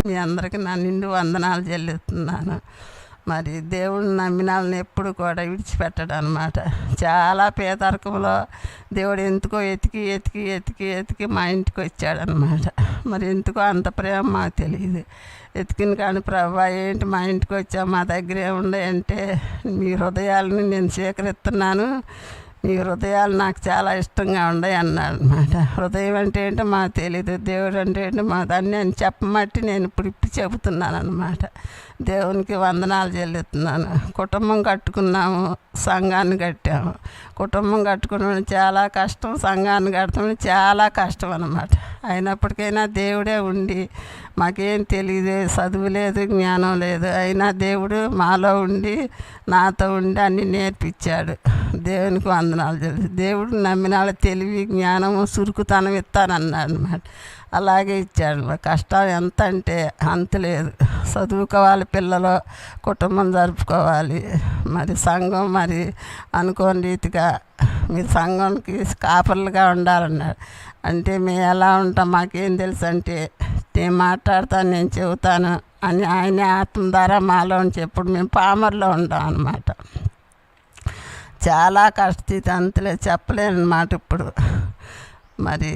మీ అందరికీ నా నిండు వందనాలు చెల్లిస్తున్నాను. మరి దేవుడిని నమ్మిన వాళ్ళని ఎప్పుడు కూడా విడిచిపెట్టడు అనమాట. చాలా పేదరికంలో దేవుడు ఎందుకో ఎతికి ఎతికి ఎతికి ఎతికి మా ఇంటికి వచ్చాడనమాట. మరి ఎందుకో అంత ప్రేమ మాకు తెలియదు. ఎతికిన కానీ ప్రభా ఏంటి మా ఇంటికి వచ్చా, మా దగ్గర ఏముండే అంటే మీ హృదయాలని నేను స్వీకరిస్తున్నాను, మీ హృదయాలు నాకు చాలా ఇష్టంగా ఉన్నాయి అన్నాడు అనమాట. హృదయం అంటే ఏంటో మాకు తెలీదు, దేవుడు అంటే ఏంటో మాకు దాన్ని నేను చెప్పమట్టి నేను ఇప్పుడు చెబుతున్నాను అనమాట. దేవునికి వందనాలు చెల్లిస్తున్నాను. కుటుంబం కట్టుకున్నాము, సంఘాన్ని కట్టాము. కుటుంబం కట్టుకున్నాం చాలా కష్టం, సంఘాన్ని కడతాం చాలా కష్టం అన్నమాట. అయినప్పటికైనా దేవుడే ఉండి మాకేం తెలియదు, చదువు లేదు, జ్ఞానం లేదు, అయినా దేవుడు మాలో ఉండి నాతో ఉండి అన్నీ నేర్పించాడు. దేవునికి వందనాలు తెలుసు. దేవుడు నమ్మిన వాళ్ళ తెలివి, జ్ఞానము, చురుకుతనం ఇస్తానన్నాడు అనమాట. అలాగే ఇచ్చాడు. కష్టం ఎంత అంటే అంత లేదు. చదువుకోవాలి పిల్లలు, కుటుంబం జరుపుకోవాలి. మరి సంఘం మరి అనుకోని రీతిగా మీరు సంఘంకి కాపర్లుగా ఉండాలన్నాడు. అంటే మేము ఎలా ఉంటాం మాకేం తెలుసు అంటే నేను మాట్లాడతాను, నేను చెబుతాను అని ఆయన ఆత్మ ద్వారా మాలో ఉంచి ఎప్పుడు మేము పామర్లో ఉంటాం అన్నమాట. చాలా కష్టస్థితి అంతలే చెప్పలేను అన్నమాట. ఇప్పుడు మరి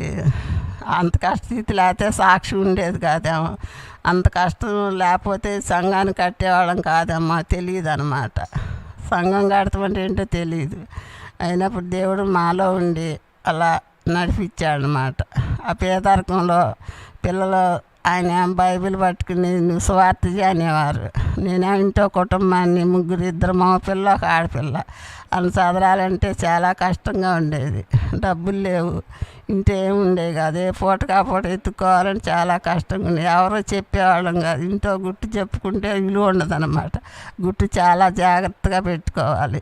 అంత కష్టస్థితి లేకపోతే సాక్షి ఉండేది కాదేమో, అంత కష్టం లేకపోతే సంఘాన్ని కట్టేవాళ్ళం కాదమ్మా, తెలియదు అనమాట. సంఘం కడతామంటే ఏంటో తెలియదు. అయినప్పుడు దేవుడు మాలో ఉండి అలా నడిపించాడనమాట. ఆ పేదరికంలో పిల్లలు ఆయన బైబిల్ పట్టుకుని నువ్వు సువార్త అనేవారు. నేనే ఇంట్లో కుటుంబాన్ని ఇద్దరు మగ పిల్ల ఒక ఆడపిల్ల అని చదవాలంటే చాలా కష్టంగా ఉండేది. డబ్బులు లేవు, ఇంట్లో ఏమి ఉండేవి కాదు. ఏ పూట కాపూట ఎత్తుకోవాలని చాలా కష్టంగా ఉండేది. ఎవరో చెప్పేవాళ్ళం కాదు. ఇంట్లో గుట్టు చెప్పుకుంటే విలువ ఉండదు అన్నమాట. గుట్టు చాలా జాగ్రత్తగా పెట్టుకోవాలి.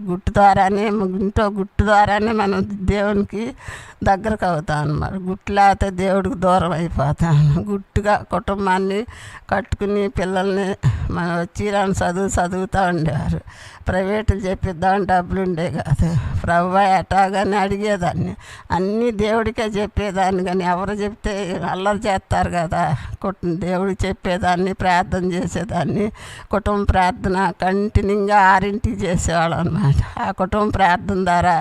గుట్టు ద్వారానే ఇంట్లో గుట్టు ద్వారానే మనం దేవునికి దగ్గరకు అవుతాం అన్నమాట. గుట్టు లేకపోతే దేవుడికి దూరం అయిపోతాం. గుట్టుగా కుటుంబాన్ని కట్టుకుని పిల్లల్ని మన వచ్చి నన్ను చదువుతూ ఉండేవారు. ప్రైవేట్లు చెప్పిద్దామని డబ్బులు ఉండే కాదు. ప్రభువా ఎటాగానే అడిగేదాన్ని, అన్నీ దేవుడికే చెప్పేదాన్ని. కానీ ఎవరు చెప్తే అల్లరి చేస్తారు కదా, దేవుడికి చెప్పేదాన్ని, ప్రార్థన చేసేదాన్ని. కుటుంబ ప్రార్థన కంటిన్యూగా 6ంటికి చేసేవాళ్ళం అనమాట. ఆ కుటుంబ ప్రార్థన ద్వారా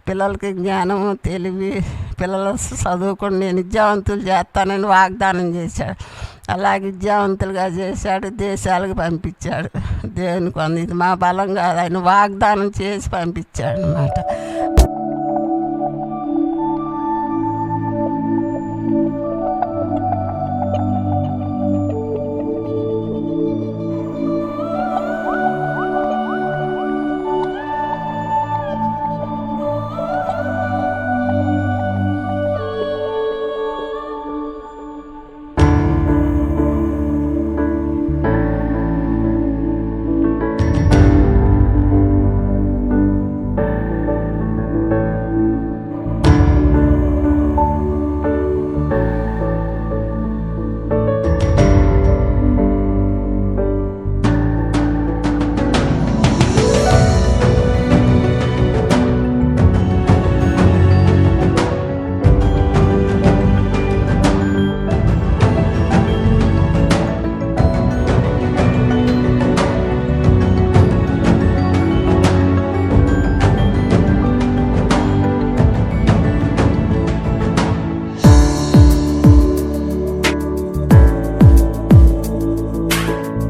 పిల్లలకి జ్ఞానము, తెలివి, పిల్లలు చదువుకుని నేను విద్యావంతులు చేస్తానని వాగ్దానం చేశాడు. అలాగే విద్యావంతులుగా చేశాడు, దేశాలకు పంపించాడు. దేవునికి ఇది మా బలం కాదు, ఆయన వాగ్దానం చేసి పంపించాడు అన్నమాట.